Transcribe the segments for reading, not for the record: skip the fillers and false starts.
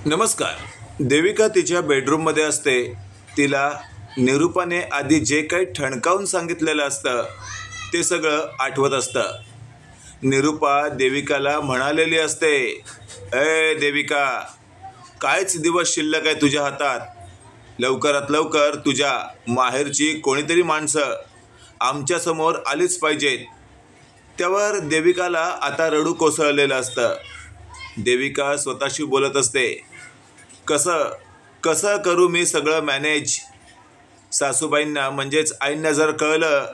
नमस्कार. देविका तिच्या बेडरूममध्ये असते. तिला निरूपाने आधी जे काही ठणकावून सांगितलेलं असतं ते सगळं आठवत असतं. निरूपा देविकाला म्हणालेली असते, ए देविका, कायच दिवस शिल्लक आहे तुझ्या हातात. लवकरात लवकर तुझ्या माहेरची कोणीतरी माणसं आमच्यासमोर आलीच पाहिजेत. त्यावर देविकाला आता रडू कोसळलेलं असतं. देविका स्वतःशी बोलत असते, कसं कसं करू मी सगळं मॅनेज. सासूबाईंना म्हणजेच आईंना जर कळलं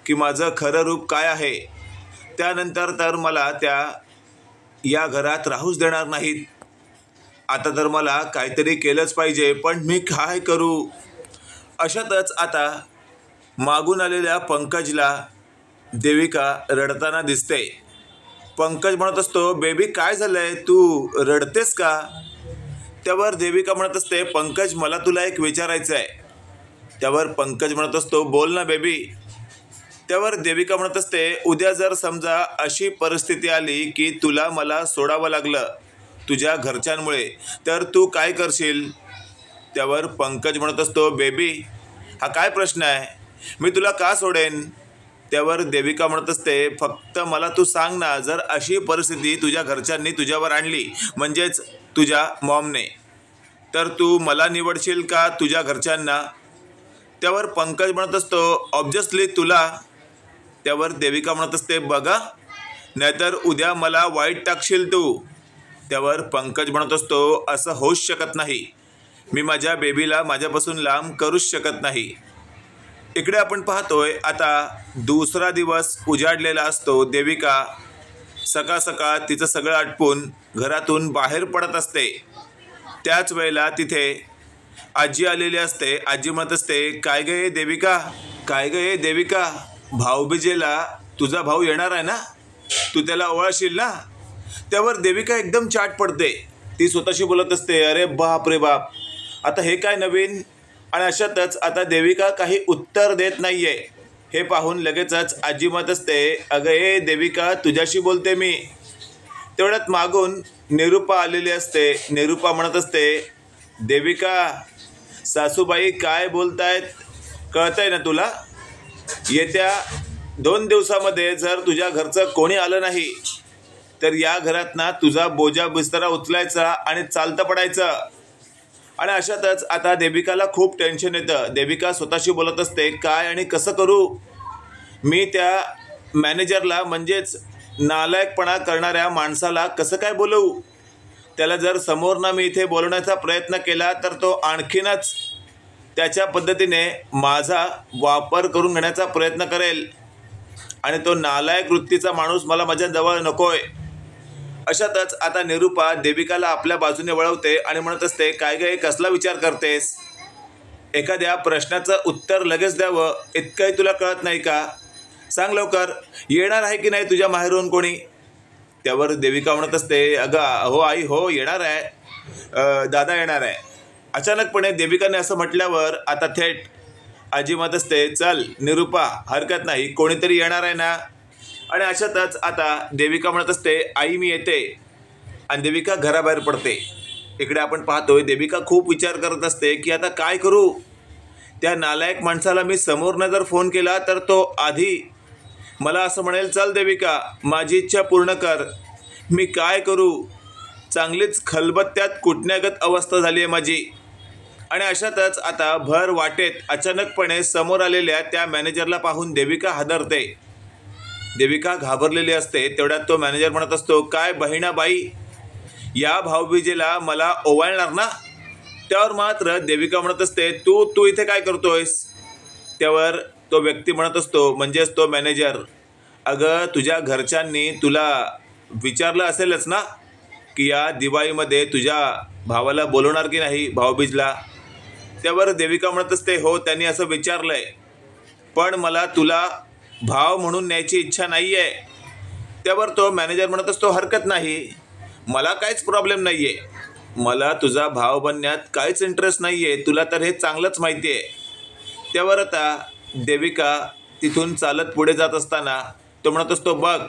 की माझं खरं रूप काय आहे, त्यानंतर तर मला या घरात राहूच देणार नाहीत. आता तर मला काहीतरी केलंच पाहिजे, पण मी काय करू. अशातच आता मागून आलेल्या पंकजला देविका रडताना दिसते. पंकज म्हणत असतो, बेबी काय झालंय, तू रडतेस का. त्यावर देविका म्हणत असते, पंकज मला तुला एक विचारायचं आहे. त्यावर पंकज म्हणत असतो, बोल ना बेबी. त्यावर देविका म्हणत असते, उद्या जर समजा अशी परिस्थिती आली की तुला मला सोडावं लागलं तुझ्या घरच्यांमुळे, तर तू काय करशील. त्यावर पंकज म्हणत असतो, बेबी हा काय प्रश्न आहे, मी तुला का सोडेन. त्यावर देविका म्हणत असते, फक्त मला तू सांग ना, जर अशी परिस्थिती तुझ्या घरच्यांनी तुझ्यावर आणली, म्हणजेच तुझ्या मॉमने, तर तू मला निवडशील का तुझ्या घरच्यांना. त्यावर पंकज म्हणत असतो, ऑब्व्हियसली तुला. त्यावर देविका म्हणत असते, बघा नाहीतर उद्या मला वाईट टाकशील तू. त्यावर पंकज म्हणत असतो, असं होऊच शकत नाही. मी माझ्या बेबीला माझ्यापासून लांब करूच शकत नाही. इकडे आपण पाहतोय आता दुसरा दिवस उजाडलेला असतो. देविका सकाळ सकाळ तिचं सगळं आटपून घरातून बाहेर पडत असते. त्याच वेळेला तिथे आजी आलेली असते. आजी म्हणत असते, काय गे देविका, काय गे देविका, भाऊबीजेला तुझा भाऊ येणार आहे ना, तू त्याला ओवाळशील ना. त्यावर देविका एकदम चाट पडते. ती स्वतःशी बोलत असते, अरे बाप रे बाप, आता हे काय नवीन. आणि अशातच आता देविका काही उत्तर देत नाहीये. हे पाहून लगेचच आजी म्हणत असते, अगं ए देविका, तुझ्याशी बोलते मी. तेवढ्यात मागून निरूपा आलेली असते. निरूपा म्हणत असते, देविका सासूबाई काय बोलतायत कळतंय ना तुला. येत्या 2 दिवसामध्ये जर तुझ्या घरचं कोणी आलं नाही, तर या घरात ना तुझा बोजा बिस्तरा उचलायचा आणि चालतं पडायचं. आणि अशातच आता देविकाला खूप टेन्शन येतं. देविका स्वतःशी बोलत असते, काय आणि कसं करू. मी त्या मॅनेजरला, म्हणजेच नालायकपणा करणाऱ्या माणसाला कसं काय बोलवू. त्याला जर समोर ना मी इथे बोलवण्याचा प्रयत्न केला तर तो आणखीनच त्याच्या पद्धतीने माझा वापर करून घेण्याचा प्रयत्न करेल. आणि तो नालायक वृत्तीचा माणूस मला माझ्या जवळ नकोय. अशातच आता निरूपा देविकाला आपल्या बाजूने वळवते आणि म्हणत असते, काय गे कसला विचार करतेस. एखाद्या प्रश्नाचं उत्तर लगेच द्यावं इतकंही तुला कळत नाही का. सांग लवकर, येणार आहे की नाही तुझ्या माहेरून कोणी. त्यावर देविका म्हणत असते, अगं हो आई, हो येणार आहे, दादा येणार आहे. अचानकपणे देविकाने असं म्हटल्यावर आता थेट आजी म्हणत असते, चल निरूपा, हरकत नाही, कोणीतरी येणार आहे ना. आणि अशातच आता देविका म्हणत असते, आई मी येते. आणि देविका घराबाहेर पडते. इकडे आपण पाहतोय देविका खूप विचार करत असते की आता काय करू. त्या नालायक माणसाला मी समोरनं जर फोन केला तर तो आधी मला असं म्हणेल, चल देविका माझी इच्छा पूर्ण कर. मी काय करू. चांगलीच खलबत्त्यात कुटण्यागत अवस्था झाली आहे माझी. आणि अशातच आता भर वाटेत अचानकपणे समोर आलेल्या त्या मॅनेजरला पाहून देविका हादरते. देविका घाबरलेली असते. तेवढ्यात तो मॅनेजर म्हणत असतो, काय बहिणाबाई, या भाऊबीजेला मला ओवाळणार ना. त्यावर मात्र देविका म्हणत असते, तू इथे काय करतोयस. त्यावर तो व्यक्ती म्हणत असतो, म्हणजेच तो मॅनेजर, अगं तुझ्या घरच्यांनी तुला विचारलं असेलच ना की या दिवाळीमध्ये तुझ्या भावाला बोलवणार की नाही भाऊबीजला. त्यावर देविका म्हणत असते, हो त्यांनी असं विचारलंय, पण मला तुला भाव म्हणून न्यायची इच्छा नाही आहे. त्यावर तो मॅनेजर म्हणत असतो, हरकत नाही, मला काहीच प्रॉब्लेम नाही आहे, मला तुझा भाव बनण्यात काहीच इंटरेस्ट नाही आहे, तुला तर हे चांगलंच माहिती आहे. त्यावर आता देविका तिथून चालत पुढे जात असताना तो म्हणत असतो, बघ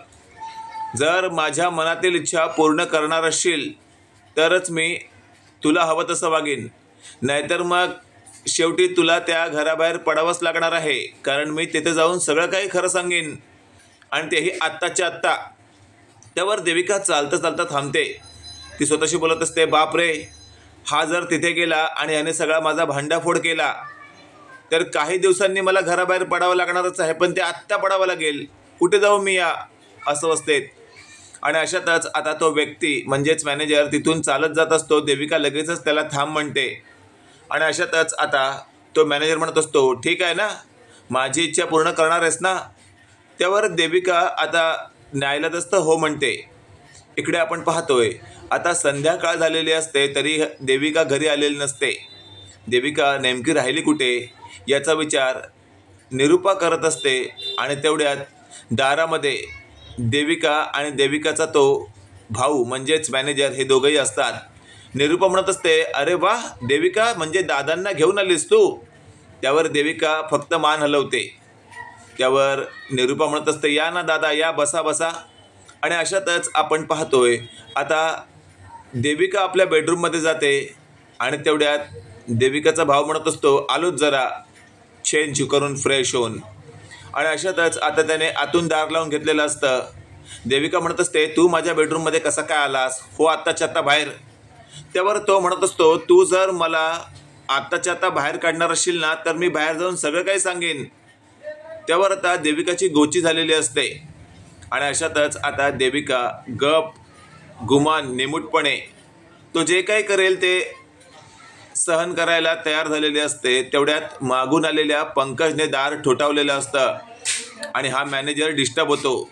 जर माझ्या मनातील इच्छा पूर्ण करणार असशील तरच मी तुला हवं तसं वागीन, नाहीतर मग शेवटी तुला त्या घराबाहेर पडावंच लागणार आहे, कारण मी तिथे जाऊन सगळं काही खरं सांगेन, आणि तेही आत्ताच्या आत्ता. त्यावर देविका चालता चालता थांबते. ती स्वतःशी बोलत असते, बाप रे, हा जर तिथे गेला आणि याने सगळा माझा भांडाफोड केला तर काही दिवसांनी मला घराबाहेर पडावं लागणारच आहे, पण ते आत्ता पडावं लागेल. कुठे जाऊ मी या अस्वस्थेत. आणि अशातच आता तो व्यक्ती म्हणजेच मॅनेजर तिथून चालत जात असतो. देविका लगेचच त्याला थांब म्हणते. आणि अशातच आता तो मॅनेजर म्हणत असतो, ठीक आहे ना, माझी इच्छा पूर्ण करणार आहेस ना. त्यावर देविका आता न्यायलाच हो म्हणते. इकडे आपण पाहतोय आता संध्याकाळ झालेली असते तरी देविका घरी आलेली नसते. देविका नेमकी राहिली कुठे याचा विचार निरूपा करत असते. आणि तेवढ्यात दारामध्ये देविका आणि देविकाचा तो भाऊ म्हणजेच मॅनेजर हे दोघंही असतात. निरूपा म्हणत असते, अरे वा देविका, म्हणजे दादांना घेऊन आलीस तू. त्यावर देविका फक्त मान हलवते. त्यावर निरूपा म्हणत असते, या ना दादा, या, बसा बसा. आणि अशातच आपण पाहतोय आता देविका आपल्या बेडरूममध्ये जाते. आणि तेवढ्यात देविकाचा भाव म्हणत असतो, आलोच जरा चेंज करून फ्रेश होऊन. आणि अशातच आता त्याने आतून दार लावून घेतलेलं असतं. देविका म्हणत असते, तू माझ्या बेडरूममध्ये कसा काय आलास, हो आत्ताच्या आत्ता बाहेर. त्यावर तो म्हणत असतो, तू जर मला आत्ताच्या आत्ता बाहेर काढणार असशील ना तर मी बाहेर जाऊन सगळं काही सांगेन. त्यावर आता देविकाची गोची झालेली असते. आणि अशातच आता देविका गप गुमान निमूटपणे तो जे काही करेल ते सहन करायला तयार झालेली असते. तेवढ्यात मागून आलेल्या पंकजने दार ठोठावलेलं असतं आणि हा मॅनेजर डिस्टर्ब होतो.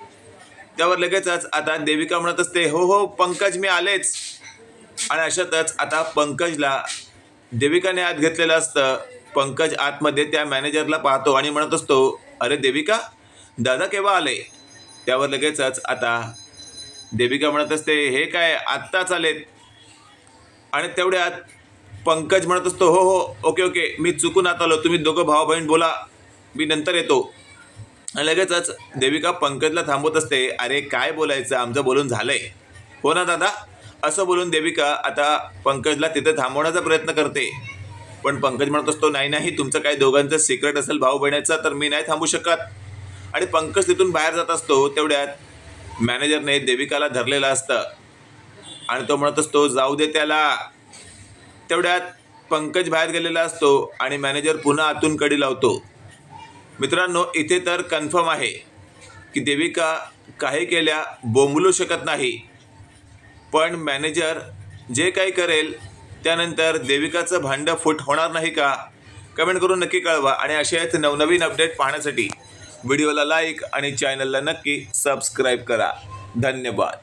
त्यावर लगेचच आता देविका म्हणत असते, हो हो पंकज, मी आलेच. आणि अशातच आता पंकजला देविकाने आत घेतलेलं असतं. पंकज आतमध्ये त्या मॅनेजरला पाहतो आणि म्हणत असतो, अरे देविका, दादा केव्हा आले. त्यावर लगेचच आता देविका म्हणत असते, हे काय आत्ताच आलेत. आणि तेवढ्यात पंकज म्हणत असतो, हो हो ओके ओके, मी चुकून आत आलो, तुम्ही दोघं भाऊ बहीण बोला, मी नंतर येतो. आणि लगेचच देविका पंकजला थांबवत असते, अरे काय बोलायचं, आमचं बोलून झालंय. हो ना दादा, असं बोलून देविका आता पंकजला तिथे थांबवण्याचा प्रयत्न करते. पण पंकज म्हणत असतो, नाही नाही, तुमचं काही दोघांचं सिक्रेट असेल भाऊ बहिणीचं तर मी नाही थांबू शकत. आणि पंकज तिथून बाहेर जात असतो. तेवढ्यात मॅनेजरने देविकाला धरलेलं असतं आणि तो म्हणत असतो, जाऊ दे त्याला. तेवढ्यात पंकज बाहेर गेलेला असतो आणि मॅनेजर पुन्हा आतून कडी लावतो. मित्रांनो, इथे तर कन्फर्म आहे की देविका काही केल्या बोंबलू शकत नाही. पण मॅनेजर जे काही करेल त्यानंतर देविकाचं भांडं फूट होणार नाही का? कमेंट करून नक्की कळवा. आणि अशाच नवनवीन अपडेट पाहण्यासाठी व्हिडिओला लाईक आणि चॅनलला नक्की सबस्क्राईब करा. धन्यवाद.